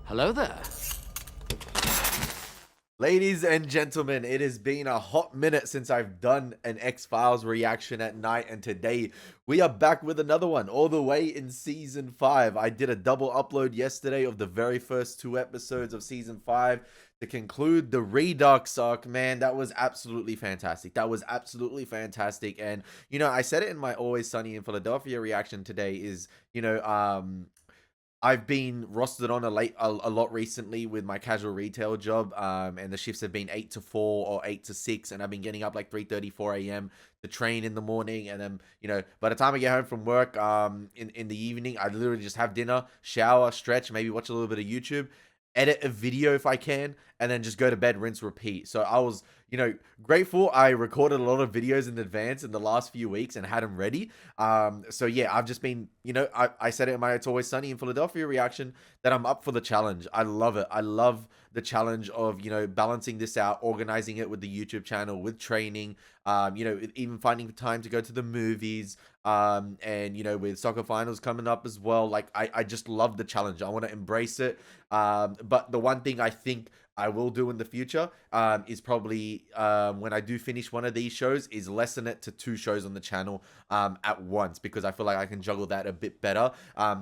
Hello there. Ladies and gentlemen, it has been a hot minute since I've done an X-Files reaction at night, and today we are back with another one, all the way in Season 5. I did a double upload yesterday of the very first 2 episodes of Season 5 to conclude the Redux arc. Man, that was absolutely fantastic. That was absolutely fantastic, and, you know, I said it in my Always Sunny in Philadelphia reaction today is, I've been rostered on a lot recently with my casual retail job, and the shifts have been 8 to 4 or 8 to 6, and I've been getting up like 3:30, 4 a.m. to train in the morning, and then, by the time I get home from work, in the evening, I literally just have dinner, shower, stretch, maybe watch a little bit of YouTube, edit a video if I can, and then just go to bed, rinse, repeat. So I was, grateful I recorded a lot of videos in advance in the last few weeks and had them ready. So yeah, I've just been, I said it in my It's Always Sunny in Philadelphia reaction that I'm up for the challenge. I love it. I love the challenge of, balancing this out, organizing it with the YouTube channel, with training, even finding time to go to the movies, and, with soccer finals coming up as well. Like, I just love the challenge. I want to embrace it. But the one thing I think I will do in the future is probably when I do finish one of these shows is lessen it to 2 shows on the channel at once, because I feel like I can juggle that a bit better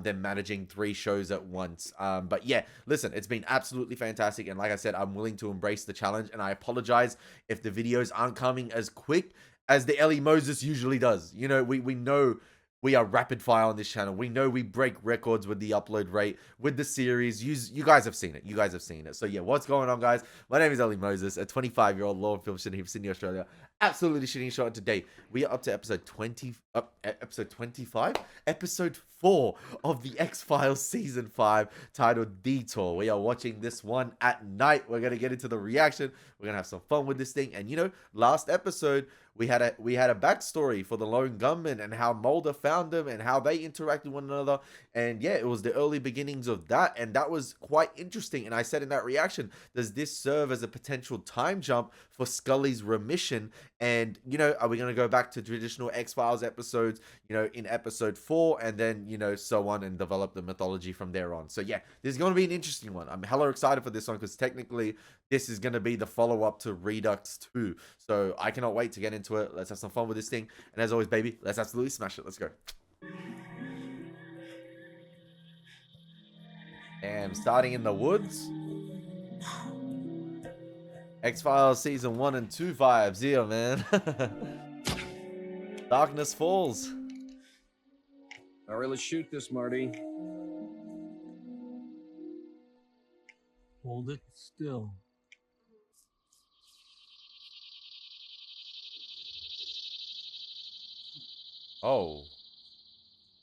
than managing 3 shows at once. But yeah, listen, it's been absolutely fantastic, and like I said, I'm willing to embrace the challenge, and I apologize if the videos aren't coming as quick as the Elie Moses usually does. We know we are rapid fire on this channel. We know we break records with the upload rate, with the series. You guys have seen it. You guys have seen it. So yeah, what's going on, guys? My name is Elie Moses, a 25-year-old law and film student here from Sydney, Australia. Absolutely shooting shot. Today we are up to episode 25, episode 4 of the X-Files season 5, titled Detour. We are watching this one at night. We're gonna get into the reaction. We're gonna have some fun with this thing. And last episode we had a backstory for the lone gunman and how Mulder found him and how they interacted with one another. And yeah, it was the early beginnings of that, and that was quite interesting. And I said in that reaction, does this serve as a potential time jump for Scully's remission? And are we going to go back to traditional X-Files episodes, in episode 4, and then so on, and develop the mythology from there on? So yeah, this is going to be an interesting one. I'm hella excited for this one, because technically this is going to be the follow-up to Redux 2. So I cannot wait to get into it. Let's have some fun with this thing. And as always, baby, let's absolutely smash it. Let's go. And starting in the woods. X-Files season 1 and 2 vibes here, man. Darkness falls. All right, let's shoot this, Marty. Hold it still. Oh.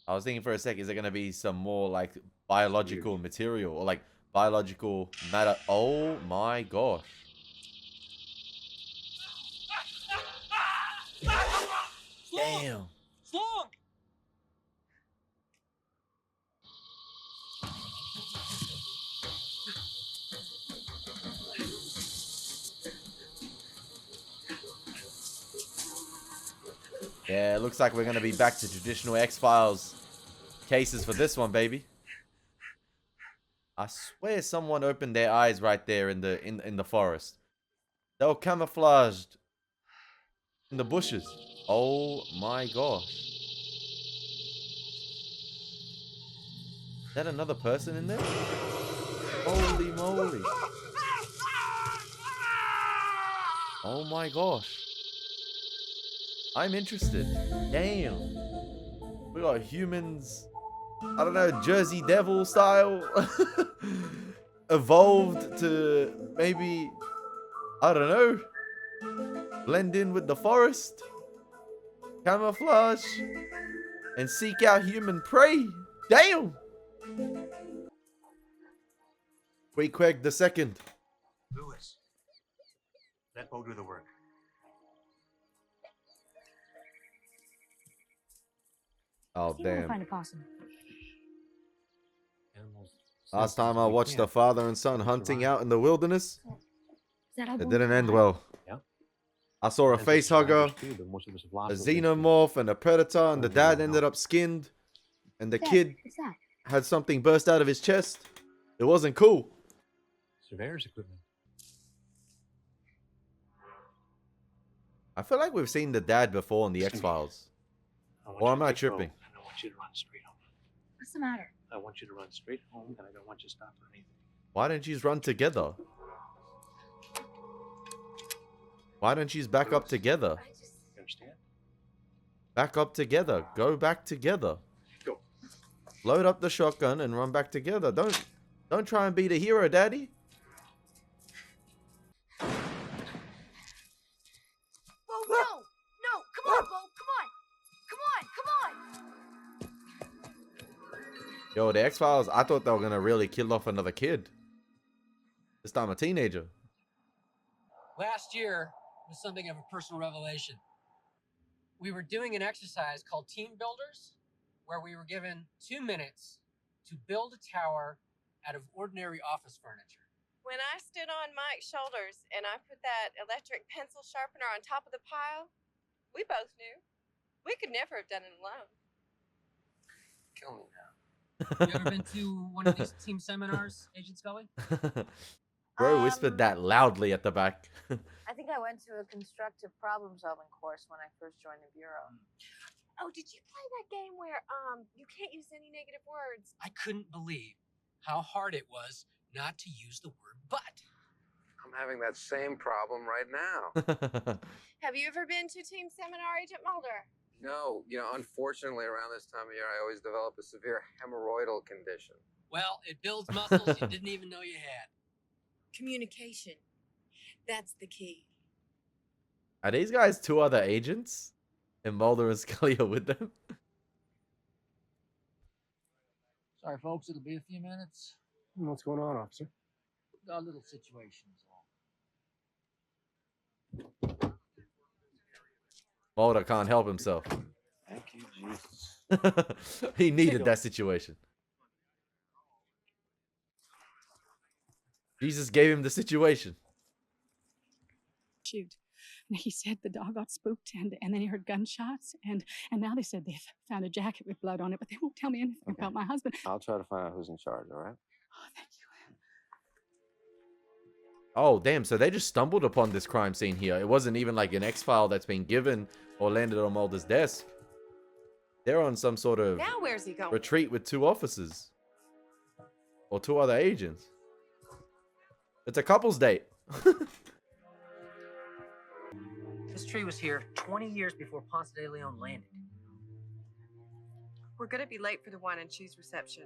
I was thinking for a sec, is it going to be some more like biological material or like biological matter? Oh my gosh. Damn. Slong! Yeah, it looks like we're going to be back to traditional X-Files cases for this one, baby. I swear someone opened their eyes right there in the forest. They were camouflaged in the bushes. Oh my gosh. Is that another person in there? Holy moly. Oh my gosh. I'm interested. Damn. We got humans, I don't know, Jersey Devil style. Evolved to maybe, I don't know, blend in with the forest, camouflage, and seek out human prey. Damn. Queequeg the second. Lewis, let Bo do the work. Oh, See if we can damn. find a possum. Last time I watched a father and son hunting out in the wilderness, Is that how it boys didn't end fly? well. Yeah. I saw a face hugger, a xenomorph, and a predator, and the dad ended up skinned, and the kid What's that? had something burst out of his chest. It wasn't cool. Surveyor's equipment. I feel like we've seen the dad before in the X-Files. Or am I tripping? I don't want you to run straight home. What's the matter? I want you to run straight home, and I don't want you to stop for anything. Why don't you run together? Why don't you back up together? You understand? Back up together. Go back together. Go. Load up the shotgun and run back together. Don't try and be the hero, Daddy. Whoa, no! No! Come on, Bo! Come on! Come on! Yo, the X-Files, I thought they were gonna really kill off another kid. This time a teenager. Last year was something of a personal revelation. We were doing an exercise called Team Builders, where we were given 2 minutes to build a tower out of ordinary office furniture. When I stood on Mike's shoulders and I put that electric pencil sharpener on top of the pile, we both knew we could never have done it alone. Kill me now. You ever been to one of these team seminars, Agent Scully? Bro whispered that loudly at the back. I think I went to a constructive problem-solving course when I first joined the bureau. Oh, did you play that game where you can't use any negative words? I couldn't believe how hard it was not to use the word but. I'm having that same problem right now. Have you ever been to Team Seminar, Agent Mulder? No, unfortunately, around this time of year, I always develop a severe hemorrhoidal condition. Well, it builds muscles you didn't even know you had. Communication. That's the key. Are these guys two other agents? And Mulder and Scully are with them? Sorry, folks, it'll be a few minutes. What's going on, officer? Got a little situation. Mulder can't help himself. Thank you, Jesus. He needed that situation. Jesus gave him the situation. Shoot. And he said the dog got spooked, and then he heard gunshots, and now they said they've found a jacket with blood on it, but they won't tell me anything about my husband. I'll try to find out who's in charge, all right? Oh, thank you. Oh, damn. So they just stumbled upon this crime scene here. It wasn't even like an X-file that's been given or landed on Mulder's desk. They're on some sort of Now where's he going? retreat with 2 officers. Or 2 other agents. It's a couple's date. This tree was here 20 years before Ponce de Leon landed. We're gonna be late for the wine and cheese reception.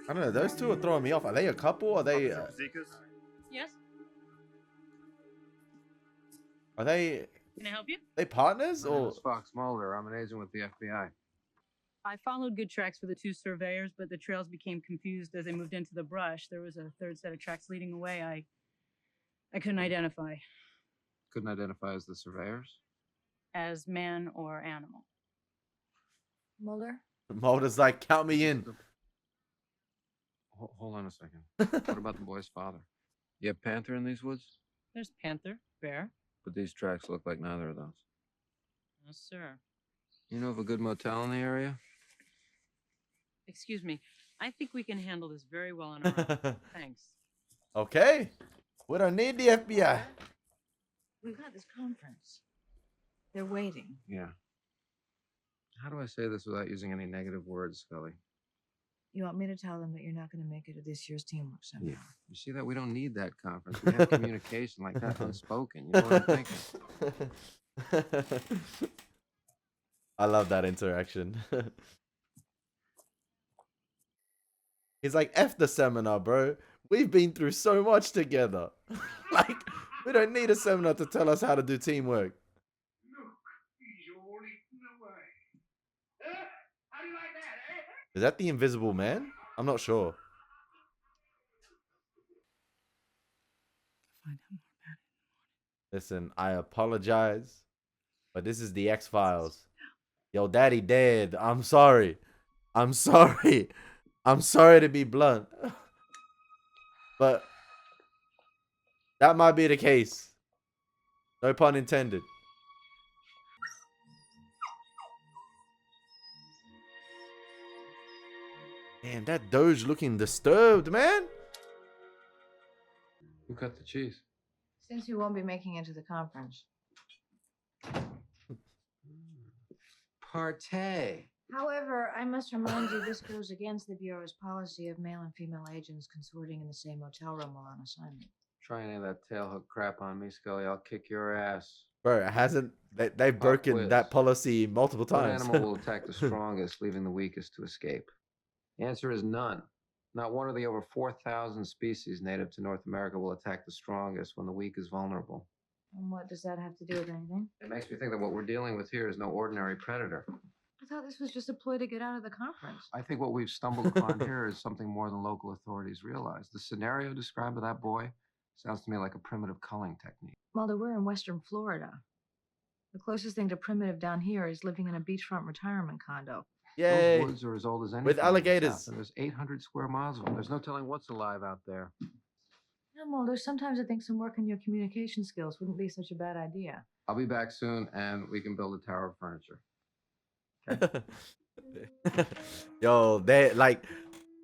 I don't know. Those 2 are throwing me off. Are they a couple? Are they... Yes? Are they... Can I help you? They partners? My name Or... is Fox Mulder. I'm an agent with the FBI. I followed good tracks for the 2 surveyors, but the trails became confused as they moved into the brush. There was a third set of tracks leading away I couldn't identify Couldn't identify as the surveyors? as man or animal. Mulder? Mulder's like, count me in. Hold on a second. What about the boy's father? You have panther in these woods? There's panther, bear. But these tracks look like neither of those. Yes, sir. You know of a good motel in the area? Excuse me. I think we can handle this very well on our own. Thanks. Okay. We don't need the FBI. We've got this conference. They're waiting. Yeah. How do I say this without using any negative words, Scully? You want me to tell them that you're not going to make it to this year's teamwork seminar? You see that? We don't need that conference. We have communication like that unspoken. You know what I'm thinking? I love that interaction. He's like, F the seminar, bro. We've been through so much together. Like, we don't need a seminar to tell us how to do teamwork. Is that the Invisible Man? I'm not sure. Find out more about it. Listen, I apologize, but this is the X-Files. Yo, daddy dead. I'm sorry. I'm sorry. I'm sorry to be blunt. But that might be the case. No pun intended. Damn, that Doge looking disturbed, man. Who cut the cheese? Since you won't be making it to the conference. Partay. However, I must remind you this goes against the Bureau's policy of male and female agents consorting in the same hotel room while on assignment. Try any of that tailhook crap on me, Scully. I'll kick your ass. Bro, it hasn't. They've broken quiz. that policy multiple What times. animal will attack the strongest, leaving the weakest to escape? The answer is none. Not one of the over 4,000 species native to North America will attack the strongest when the weak is vulnerable. And what does that have to do with anything? It makes me think that what we're dealing with here is no ordinary predator. I thought this was just a ploy to get out of the conference. I think what we've stumbled upon here is something more than local authorities realize. The scenario described by that boy sounds to me like a primitive culling technique. Mulder, we're in western Florida. The closest thing to primitive down here is living in a beachfront retirement condo. Yay. Those woods are as old as any. With alligators. And there's 800 square miles of them. There's no telling what's alive out there. Yeah, Mulder, sometimes I think some work in your communication skills wouldn't be such a bad idea. I'll be back soon, and we can build a tower of furniture. Yo, they like,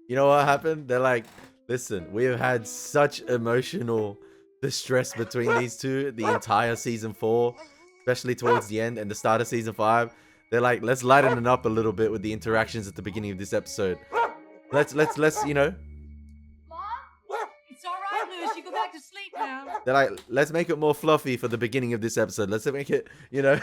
you know what happened? They're like, listen, we have had such emotional distress between these two the entire season 4, especially towards the end and the start of season 5. They're like, let's lighten it up a little bit with the interactions at the beginning of this episode. Let's you know. Mom? It's all right, Lewis. You go back to sleep now. They're like, let's make it more fluffy for the beginning of this episode. Let's make it, you know,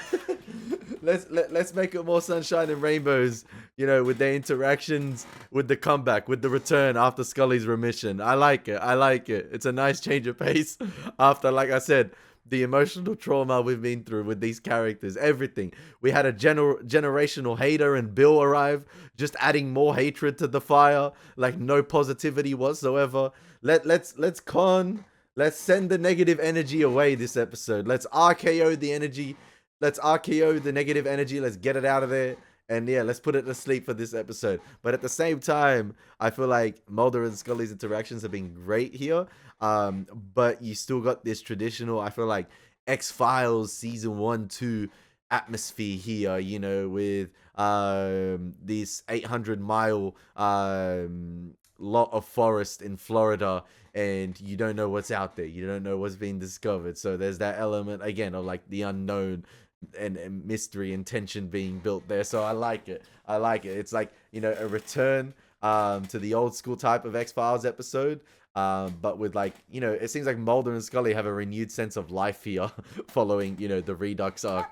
let's make it more sunshine and rainbows, you know, with their interactions, with the comeback, with the return after Scully's remission. I like it. I like it. It's a nice change of pace after, like I said, the emotional trauma we've been through with these characters, everything. We had a generational hater and Bill arrive, just adding more hatred to the fire, like no positivity whatsoever. Let's send the negative energy away this episode. Let's RKO the energy. Let's RKO the negative energy. Let's get it out of there. And yeah, let's put it to sleep for this episode. But at the same time, I feel like Mulder and Scully's interactions have been great here. But you still got this traditional, I feel like, X-Files season 1, 2 atmosphere here, you know, with this 800-mile lot of forest in Florida, and you don't know what's out there. You don't know what's being discovered. So there's that element, again, of like the unknown and mystery and tension being built there. So I like it. I like it. It's like, you know, a return to the old school type of X-Files episode. But with, like, you know, it seems like Mulder and Scully have a renewed sense of life here following, you know, the Redux arc.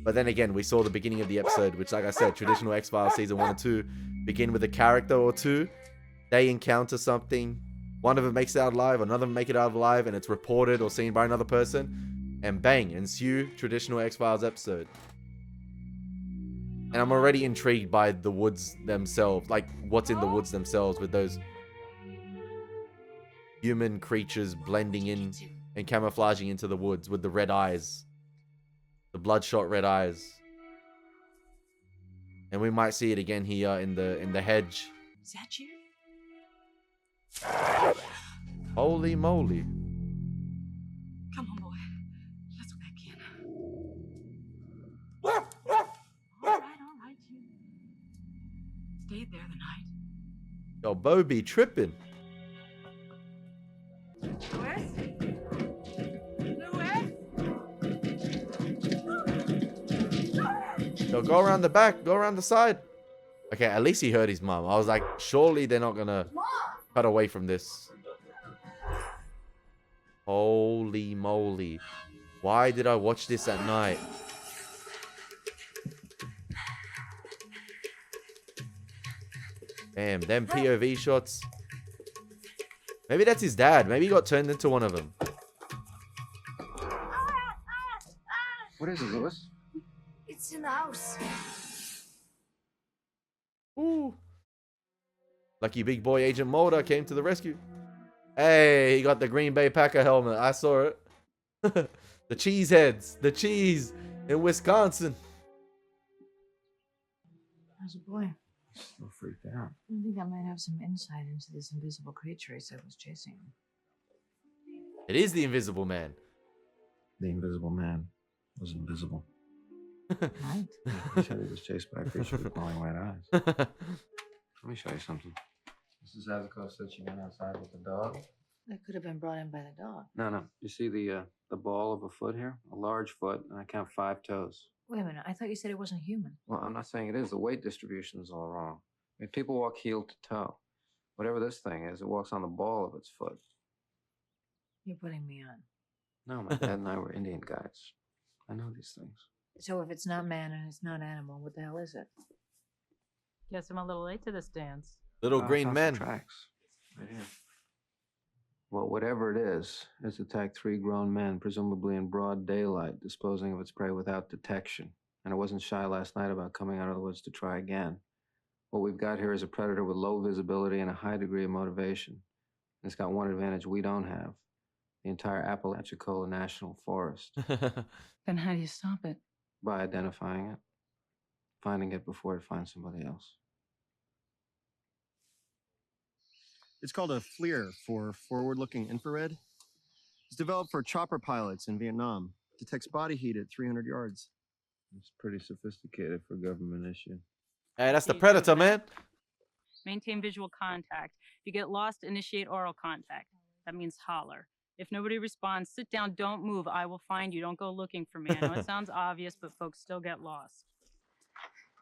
But then again, we saw the beginning of the episode, which, like I said, traditional X-Files season 1 and 2 begin with a character or two. They encounter something. One of them makes it out alive, another make it out alive, and it's reported or seen by another person. And bang, ensue traditional X-Files episode. And I'm already intrigued by the woods themselves, like what's in the woods themselves with those human creatures blending in and camouflaging into the woods with the red eyes. The bloodshot red eyes. And we might see it again here in the hedge. Is that you? Holy moly. Come on, boy. Let's go back in. All right. You stayed there the night. Yo, Bo be tripping. Lewis? Yo, go around the back. Go around the side. Okay, at least he heard his mom. I was like, surely they're not gonna cut away from this. Holy moly. Why did I watch this at night? Damn, them POV shots. Maybe that's his dad. Maybe he got turned into one of them. What is it, Lewis? It's in the house. Ooh. Lucky big boy Agent Mulder came to the rescue. Hey, he got the Green Bay Packer helmet. I saw it. The cheeseheads. The cheese in Wisconsin. How's the boy? Still freaked out. I think I might have some insight into this invisible creature he said was chasing him. It is the Invisible Man. The Invisible Man was invisible. Right. He said he was chased by a creature with glowing white eyes. Let me show you something. This is Azuko said she went outside with the dog. That could have been brought in by the dog. No. You see the ball of a foot here? A large foot, and I count 5 toes. Wait a minute. I thought you said it wasn't human. Well, I'm not saying it is. The weight distribution is all wrong. I mean, people walk heel to toe. Whatever this thing is, it walks on the ball of its foot. You're putting me on. No, my dad and I were Indian guides. I know these things. So if it's not man and it's not animal, what the hell is it? Guess I'm a little late to this dance. Little green across the men. Tracks. Right here. Well, whatever it is, it's attacked 3 grown men, presumably in broad daylight, disposing of its prey without detection. And it wasn't shy last night about coming out of the woods to try again. What we've got here is a predator with low visibility and a high degree of motivation. It's got one advantage we don't have: the entire Apalachicola National Forest. Then how do you stop it? By identifying it, finding it before it finds somebody else. It's called a FLIR, for forward-looking infrared. It's developed for chopper pilots in Vietnam. Detects body heat at 300 yards. It's pretty sophisticated for government issue. Hey, that's the predator, man. Maintain visual contact. If you get lost, initiate oral contact. That means holler. If nobody responds, sit down, don't move. I will find you. Don't go looking for me. I know it sounds obvious, but folks still get lost.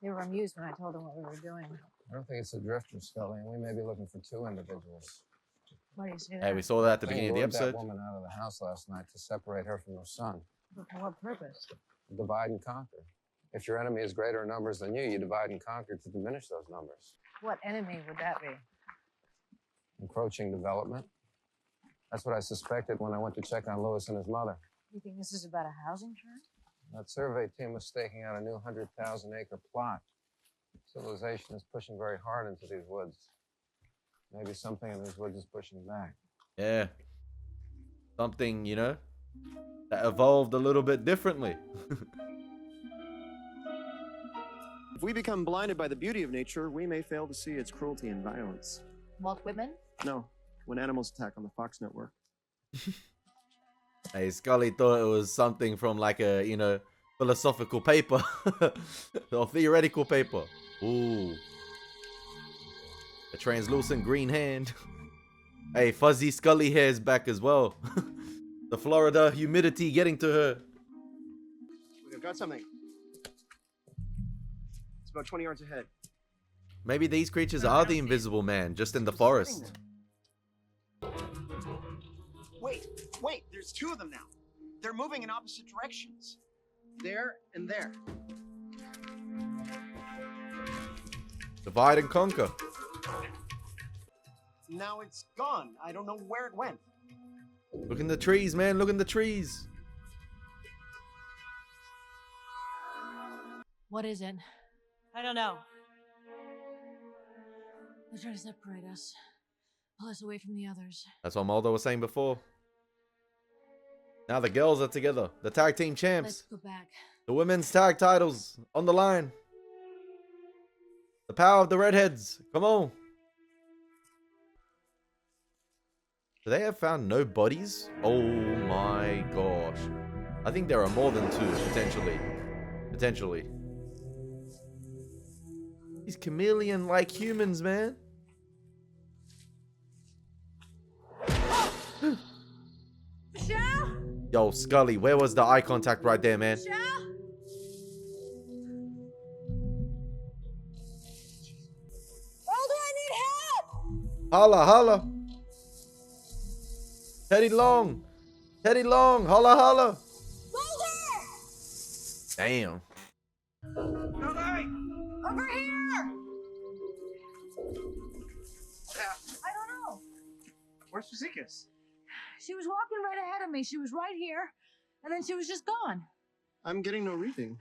They were amused when I told them what we were doing. I don't think it's a drifter, Scully, and we may be looking for 2 individuals. Why do you say that? Hey, we saw that at the They beginning of the lured episode. that woman out of the house last night to separate her from her son. But for what purpose? Divide and conquer. If your enemy is greater in numbers than you divide and conquer to diminish those numbers. What enemy would that be? Encroaching development. That's what I suspected when I went to check on Lewis and his mother. You think this is about a housing trend? That survey team was staking out a new 100,000-acre plot. Civilization is pushing very hard into these woods. Maybe something in these woods is pushing back. Yeah. Something, you know, that evolved a little bit differently. If we become blinded by the beauty of nature, we may fail to see its cruelty and violence. Walt Whitman? No, when animals attack on the Fox network. Hey, Scully thought it was something from like a, you know, philosophical paper or theoretical paper. Ooh. A translucent green hand. Hey, fuzzy Scully hair's back as well. The Florida humidity getting to her. We've got something. It's about 20 yards ahead. Maybe these creatures are the invisible man, just in the forest. Wait, there's 2 of them now. They're moving in opposite directions. There and there. Divide and conquer. Now it's gone. I don't know where it went. Look in the trees, man. Look in the trees. What is it? I don't know. They're trying to separate us. Pull us away from the others. That's what Mulder was saying before. Now the girls are together. The tag team champs. Let's go back. The women's tag titles on the line. The power of the redheads. Come on. Do they have found no bodies? Oh my gosh. I think there are more than 2, potentially. Potentially. These chameleon-like humans, man. Michelle? Yo, Scully, where was the eye contact right there, man? Michelle? Mulder, I need help! Holla, holla. Teddy Long. Teddy Long. Holla, holla. Mulder! Damn. Over here! I don't know. Where's Fazekas? She was walking right ahead of me. She was right here. And then she was just gone. I'm getting no reading.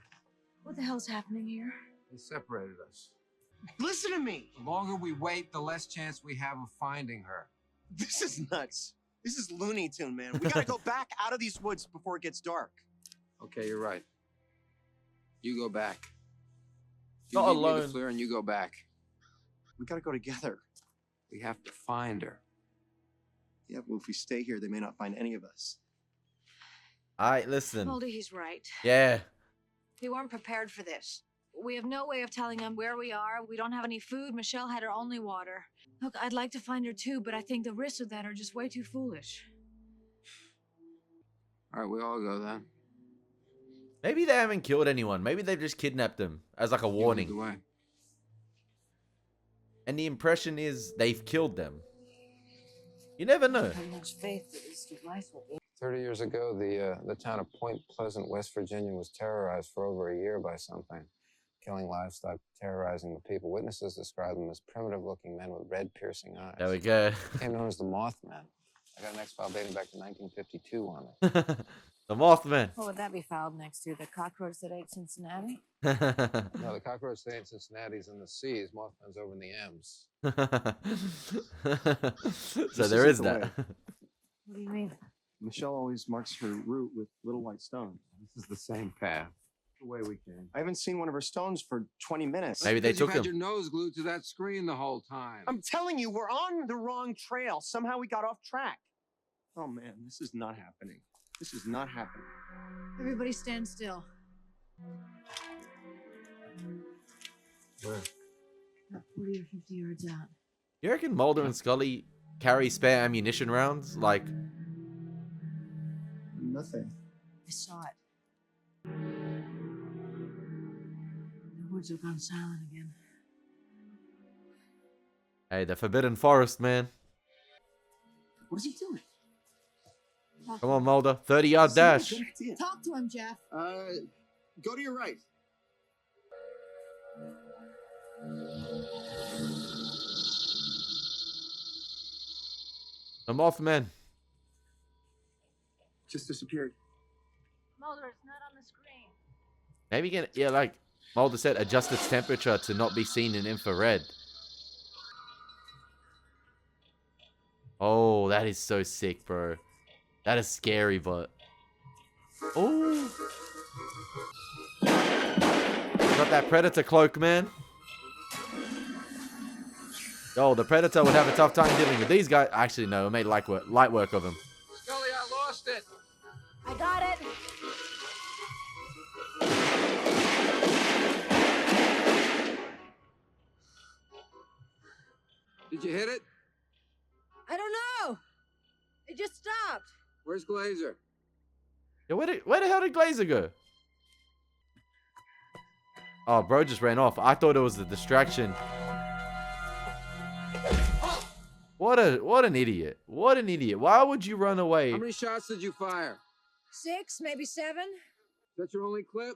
What the hell's happening here? They separated us. Listen to me! The longer we wait, the less chance we have of finding her. This is nuts. This is Looney Tune, man. We gotta go back out of these woods before it gets dark. Okay, you're right. You go back. Not leave me alone. the FLIR and you go back. We gotta go together. We have to find her. Yeah, but if we stay here, they may not find any of us. Alright, listen. Mulder, he's right. Yeah. We weren't prepared for this. We have no way of telling them where we are. We don't have any food. Michelle had her only water. Look, I'd like to find her too, but I think the risks of that are just way too foolish. All right, we all go then. Maybe they haven't killed anyone. Maybe they've just kidnapped them as like a You lead warning. the way. And the impression is they've killed them. You never know. How much faith that this device will be. 30 years ago, the town of Point Pleasant, West Virginia, was terrorized for over a year by something, killing livestock, terrorizing the people. Witnesses describe them as primitive-looking men with red, piercing eyes. There we go. Became known as the Mothman. I got an X-file dating back to 1952 on it. The Mothman. What would that be filed next to? The cockroach that ate Cincinnati? No, the cockroach that ate Cincinnati's in the C's. Mothman's over in the M's. So there is that. What do you mean? Michelle always marks her route with little white stones. This is the same path. The way we came. I haven't seen one of her stones for 20 minutes. Maybe they took You've had them. your nose glued to that screen the whole time. I'm telling you, we're on the wrong trail. Somehow we got off track. Oh man, this is not happening. This is not happening. Everybody stand still. Where? About 40 or 50 yards out. You reckon Mulder and Scully carry spare ammunition rounds? Like, Nothing. I saw it. The woods have gone silent again. hey, the Forbidden Forest, man. What is he doing? Come on, Mulder. 30-yard dash. Talk to him, Jeff. Go to your right. The Mothman. Just disappeared. Mulder, it's not on the screen. Maybe get, yeah, like Mulder said, adjust its temperature to not be seen in infrared. Oh, that is so sick, bro. That is scary, but... Oh. Got that Predator cloak, man. Oh, the Predator would have a tough time dealing with these guys. Actually, no, it made light work of him. Scully, I lost it. I got it. Did you hit it? I don't know. It just stopped. Where's Glazer? Yeah, where the hell did Glazer go? Oh, bro just ran off. I thought it was a distraction. What an idiot. What an idiot. Why would you run away? How many shots did you fire? 6, maybe 7. Is that your only clip?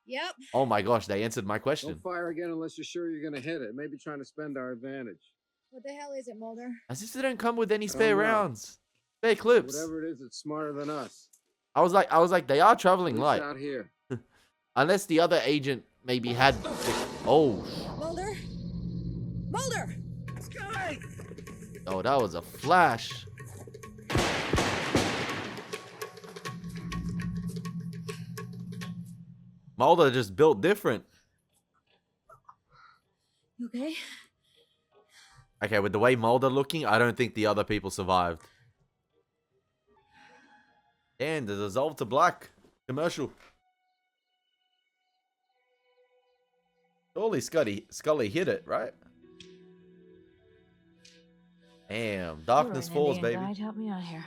Yep. Oh my gosh, they answered my question. Don't fire again unless you're sure you're gonna hit it. Maybe trying to spend our advantage. What the hell is it, Mulder? As if they don't come with any don't spare know. rounds. Spare clips. Whatever it is, it's smarter than us. I was like, they are traveling It's light. out here. Unless the other agent maybe had... Oh. Mulder? Mulder! Sky! Oh, that was a flash. Mulder just built different. You okay? Okay, with the way Mulder looking, I don't think the other people survived. And the dissolve to black commercial. Surely Scully hit it, right? Damn, darkness falls, baby. Guide, help me out here.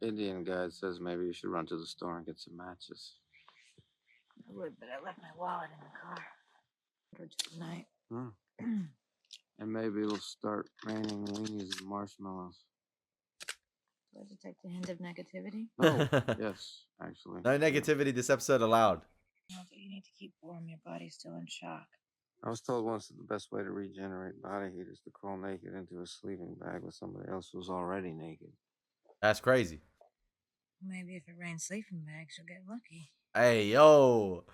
Indian guide says maybe you should run to the store and get some matches. I would, but I left my wallet in the car. Or tonight. And maybe it'll start raining weenies and marshmallows. Do I detect a hint of negativity? No, yes, actually. No negativity this episode allowed. Mulder, you need to keep warm. Your body's still in shock. I was told once that the best way to regenerate body heat is to crawl naked into a sleeping bag with somebody else who's already naked. That's crazy. Maybe if it rains sleeping bags, you'll get lucky. Hey, yo.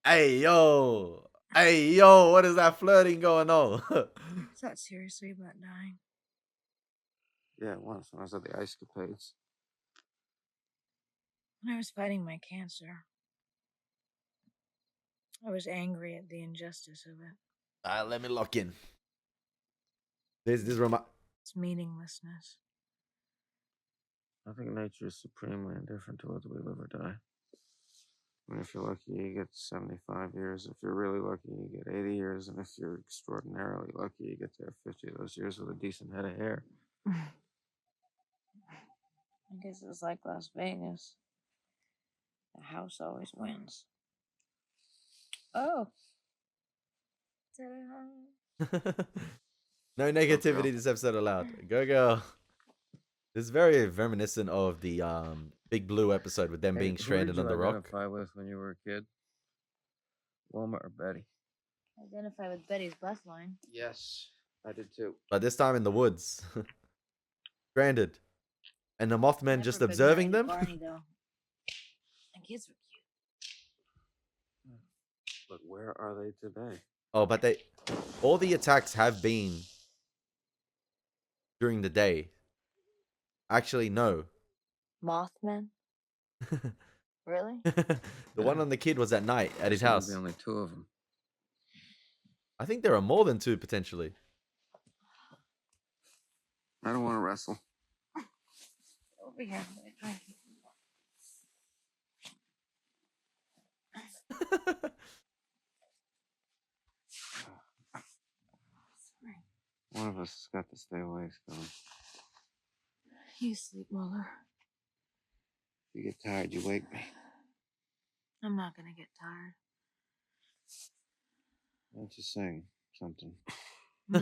Hey, yo. Hey, yo. What is that flirting going on? Thought seriously about dying. Yeah, once when I was at the Ice Capades. When I was fighting my cancer, I was angry at the injustice of it. Let me lock in. This remind. Its meaninglessness. I think nature is supremely indifferent to whether we live or die. And if you're lucky, you get 75 years. If you're really lucky, you get 80 years. And if you're extraordinarily lucky, you get to have 50 of those years with a decent head of hair. I guess it's like Las Vegas. The house always wins. Oh. Ta-da. No negativity this episode allowed. Go girl. This is very reminiscent of the Big Blue episode with them Hey, being who stranded did on you the rock. identify with when you were a kid? Wilma or Betty? Identify with Betty's bus line. Yes, I did too. But this time in the woods. Stranded. And the Mothman Never just a big observing fan them. of Barney, though. And kids were cute. But where are they today? Oh, but all the attacks have been during the day. Actually, no. Mothman? Really? The one on the kid was at night at his house. There's only 2 of them. I think there are more than 2 potentially. I don't want to wrestle. Over here. One of us has got to stay awake, Scully. You sleep, Mulder. If you get tired, you wake me. I'm not gonna get tired. Why don't you sing something? No,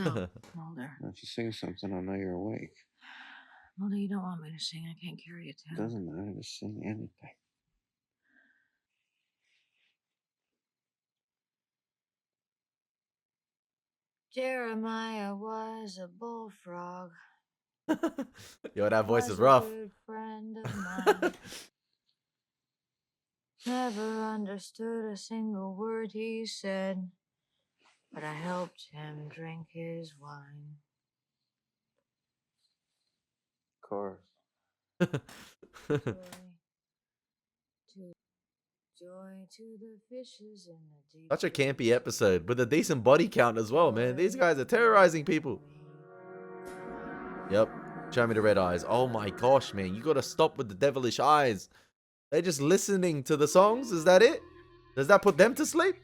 Mulder. Why don't you sing something? I'll know you're awake. Mulder, you don't want me to sing. I can't carry a It tune. doesn't matter to sing anything. Jeremiah was a bullfrog. Yo, that voice is Was rough. a good friend of mine. Never understood a single word he said, but I helped him drink his wine. Of course. Joy to the fishes in the deep. Such a campy episode with a decent body count as well, man. These guys are terrorizing people. Yep. Show me the red eyes. Oh my gosh, man. You gotta stop with the devilish eyes. They're just listening to the songs? Is that it? Does that put them to sleep?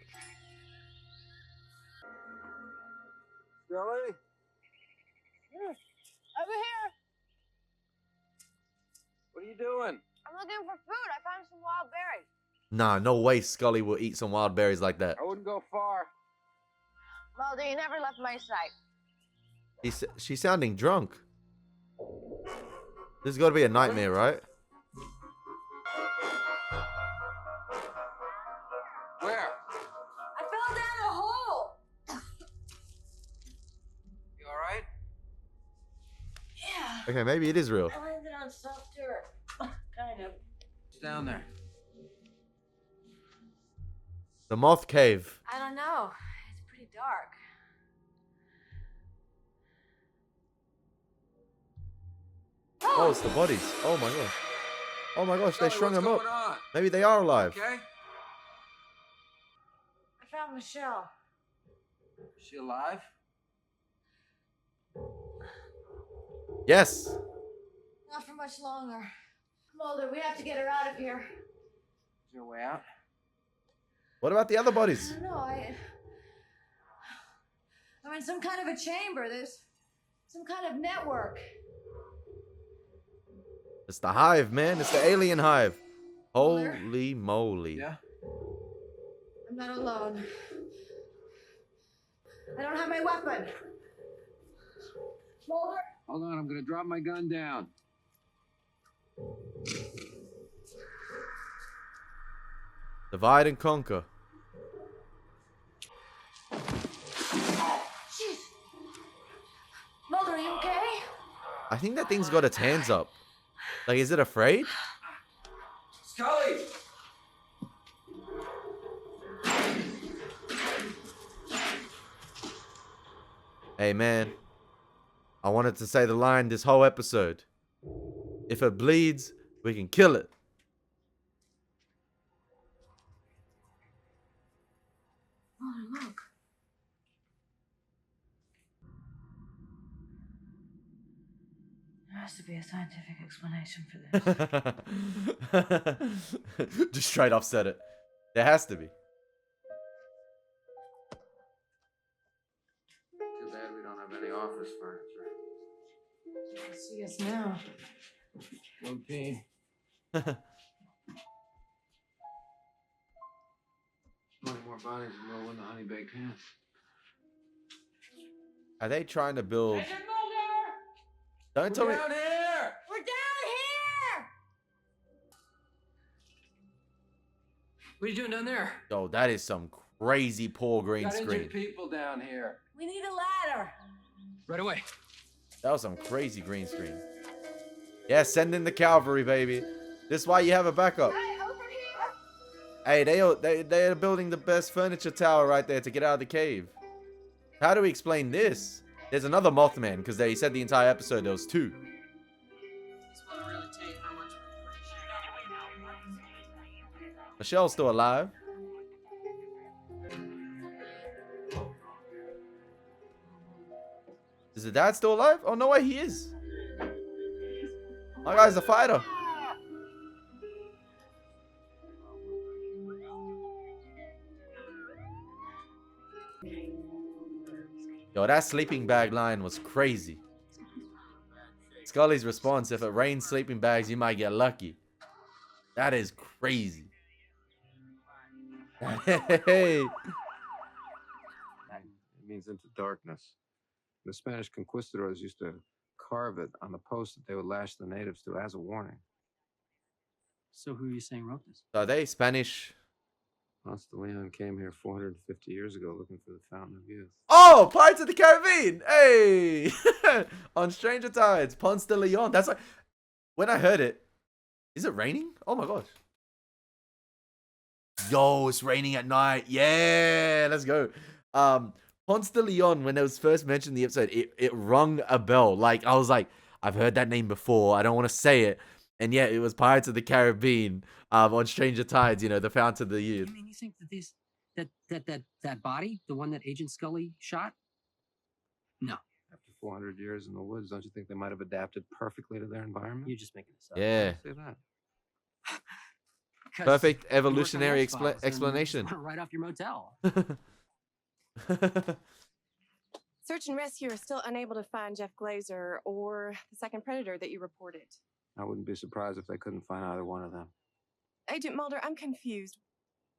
Scully? Over here. What are you doing? I'm looking for food. I found some wild berries. Nah, no way Scully will eat some wild berries like that. I wouldn't go far. Mulder, you never left my sight. She's sounding drunk. This has got to be a nightmare, right? Where? I fell down a hole. You all right? Yeah. Okay, maybe it is real. I landed on soft dirt. Kind of. It's down there. The Moth Cave. I don't know. It's pretty dark. Oh, it's the bodies. Oh my gosh. Oh my gosh, they strung them up. On? Maybe they are alive. Okay. I found Michelle. Is she alive? Yes. Not for much longer. Mulder, we have to get her out of here. Is there a way out? What about the other I bodies? don't know. I'm in some kind of a chamber. There's some kind of network. It's the hive, man. It's the alien hive. Holy moly. Yeah. I'm not alone. I don't have my weapon. Mulder? Hold on, I'm gonna drop my gun down. Divide and conquer. Jeez. Mulder, are you okay? I think that thing's got its hands up. Like, is it afraid? Scully! Hey, man. I wanted to say the line this whole episode. If it bleeds, we can kill it. Mulder, look. There has to be a scientific explanation for this. Just straight off said it. There has to be. Too bad we don't have any office furniture. See us now. Routine. 20 more bodies and we'll win the honey baked ham. Are they trying to build? Don't tell me. We're down here! What are you doing down there? Yo, that is some crazy poor green Got screen. injured people down here. We need a ladder. Right away. That was some crazy green screen. Yeah, send in the cavalry, baby. This is why you have a backup. Hey, they are building the best furniture tower right there to get out of the cave. How do we explain this? There's another Mothman, because they said the entire episode there was two. Michelle's still alive. Is the dad still alive? Oh, no way, he is. My guy's a fighter. Yo, that sleeping bag line was crazy. Scully's response, if it rains sleeping bags, you might get lucky. That is crazy. Hey. It means into darkness. The Spanish conquistadors used to carve it on the post that they would lash the natives to as a warning. So who are you saying wrote this? So are they Spanish? Ponce de Leon came here 450 years ago looking for the Fountain of Youth. Oh, Pirates of the Caribbean. Hey. On Stranger Tides, Ponce de Leon. That's like, when I heard it, is it raining? Oh my gosh. Yo, it's raining at night. Yeah, let's go. Ponce de Leon, when it was first mentioned in the episode, it rung a bell. Like, I was like, I've heard that name before. I don't want to say it. And yeah, it was Pirates of the Caribbean on Stranger Tides, you know, the Fountain of the Youth. I mean, you think that that body, the one that Agent Scully shot? No. After 400 years in the woods, don't you think they might have adapted perfectly to their environment? You're just making this up. Yeah. Say that. 'Cause Perfect you work on evolutionary X-Files and explanation. just wanna write off your motel. Search and rescue are still unable to find Jeff Glazer or the second predator that you reported. I wouldn't be surprised if they couldn't find either one of them. Agent Mulder, I'm confused.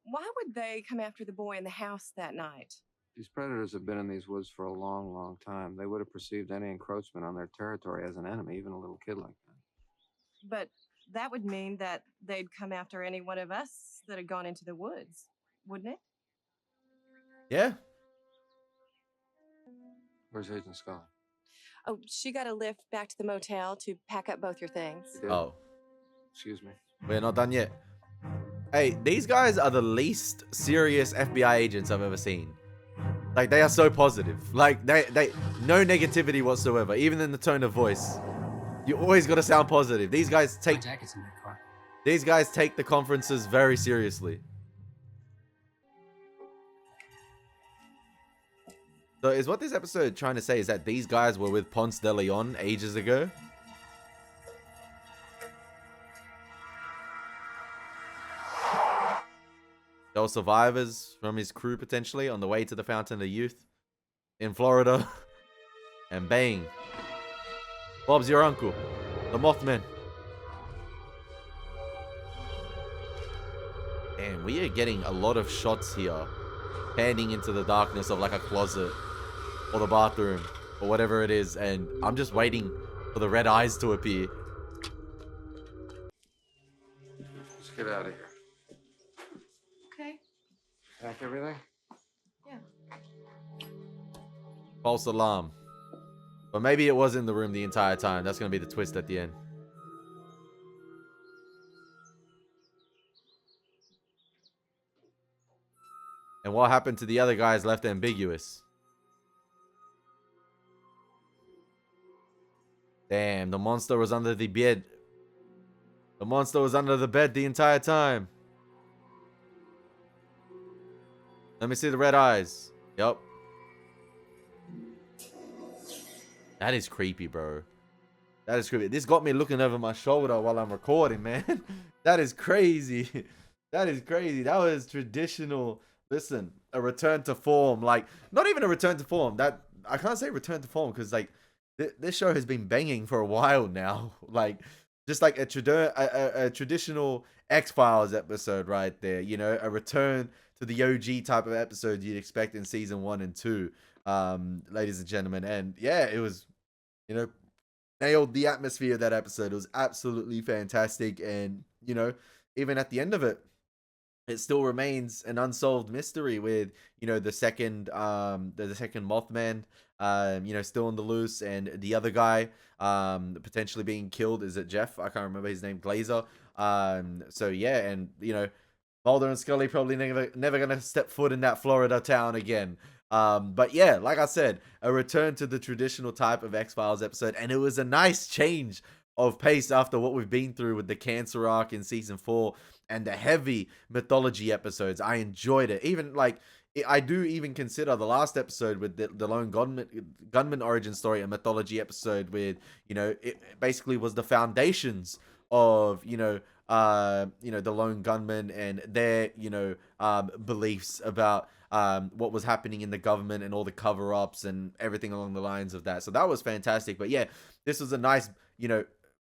Why would they come after the boy in the house that night? These predators have been in these woods for a long, long time. They would have perceived any encroachment on their territory as an enemy, even a little kid like that. But that would mean that they'd come after any one of us that had gone into the woods, wouldn't it? Yeah. Where's Agent Scully? Oh, she got a lift back to the motel to pack up both your things. She did? Oh, Excuse me. we're not done yet. Hey, these guys are the least serious FBI agents I've ever seen. Like, they are so positive. Like, they no negativity whatsoever, even in the tone of voice. You always got to sound positive. These guys My take jacket's in that car. the conferences very seriously. So is what this episode trying to say is that these guys were with Ponce de Leon ages ago? They were survivors from his crew potentially on the way to the Fountain of Youth in Florida. And bang. Bob's your uncle. The Mothman. And we are getting a lot of shots here. Panning into the darkness of like a closet. Or the bathroom. Or whatever it is. And I'm just waiting for the red eyes to appear. Let's get out of here. Okay. Pack everything? Yeah. False alarm. But maybe it was in the room the entire time. That's going to be the twist at the end. And what happened to the other guys left ambiguous. Damn, the monster was under the bed. The monster was under the bed the entire time. Let me see the red eyes. Yup. That is creepy, bro. That is creepy. This got me looking over my shoulder while I'm recording, man. That is crazy. That is crazy. That was traditional. Listen, a return to form. Like, not even a return to form. That I can't say return to form because like this show has been banging for a while now. Like, just like a traditional X Files episode right there. You know, a return to the OG type of episode you'd expect in season 1 and 2, ladies and gentlemen. And yeah, it was, you know, nailed the atmosphere of that episode. It was absolutely fantastic. And, you know, even at the end of it, it still remains an unsolved mystery with, you know, the second Mothman, you know, still on the loose, and the other guy potentially being killed. Is it Jeff? I can't remember his name. Glazer. So yeah, and you know, Mulder and Scully probably never gonna step foot in that Florida town again. But yeah, like I said, a return to the traditional type of X-Files episode, and it was a nice change of pace after what we've been through with the cancer arc in season 4 and the heavy mythology episodes. I enjoyed it. Even like I do even consider the last episode with the lone gunman origin story a mythology episode with, you know, it basically was the foundations of, the lone gunman and their, beliefs about what was happening in the government and all the cover-ups and everything along the lines of that. So that was fantastic. But yeah, this was a nice,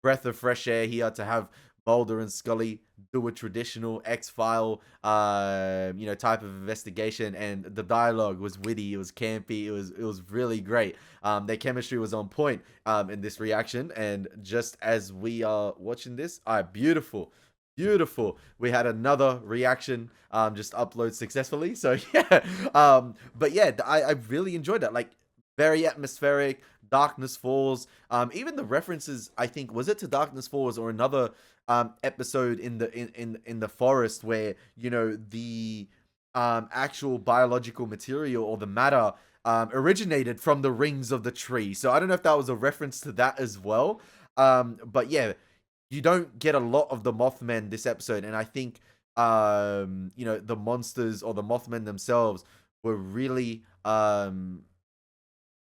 breath of fresh air here to have Mulder and Scully do a traditional X-File, type of investigation, and the dialogue was witty, it was campy, it was really great. Their chemistry was on point in this reaction, and just as we are watching this, beautiful. We had another reaction just upload successfully. So yeah, but yeah, I really enjoyed that. Like, very atmospheric. Darkness Falls. Even the references, I think, was it to Darkness Falls or another episode in the forest where, the actual biological material or the matter originated from the rings of the tree. So I don't know if that was a reference to that as well. But yeah, you don't get a lot of the Mothman this episode, and I think the monsters or the Mothman themselves were really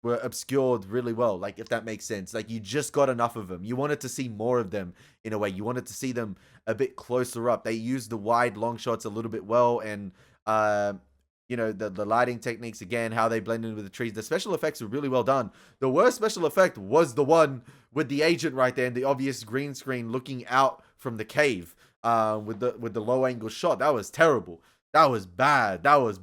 were obscured really well, like, if that makes sense. Like, you just got enough of them. You wanted to see more of them in a way. You wanted to see them a bit closer up. They used the wide long shots a little bit well, and the lighting techniques, again, how they blended with the trees. The special effects were really well done. The worst special effect was the one with the agent right there and the obvious green screen looking out from the cave with the low angle shot. That was terrible. That was bad. That was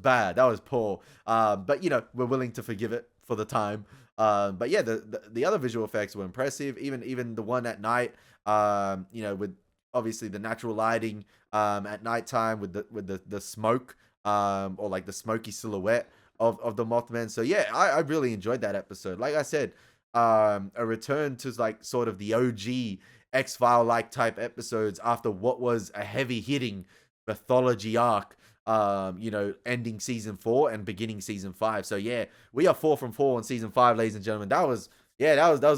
poor. But we're willing to forgive it for the time. But yeah, the other visual effects were impressive. Even the one at night, with obviously the natural lighting at nighttime with the smoke, or like the smoky silhouette of the Mothman. So yeah, I really enjoyed that episode. Like I said, a return to like sort of the OG X-File like type episodes after what was a heavy hitting mythology arc, ending season 4 and beginning season 5. So yeah, we are 4 from 4 on season 5, ladies and gentlemen. That was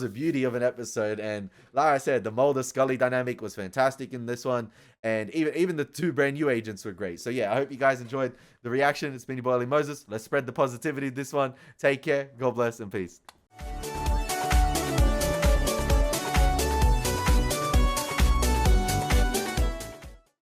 a beauty of an episode. And like I said, the Mulder Scully dynamic was fantastic in this one, and even the 2 brand new agents were great. So yeah, I hope you guys enjoyed the reaction. It's been your boy Elie Moses. Let's spread the positivity this one. Take care, God bless, and peace.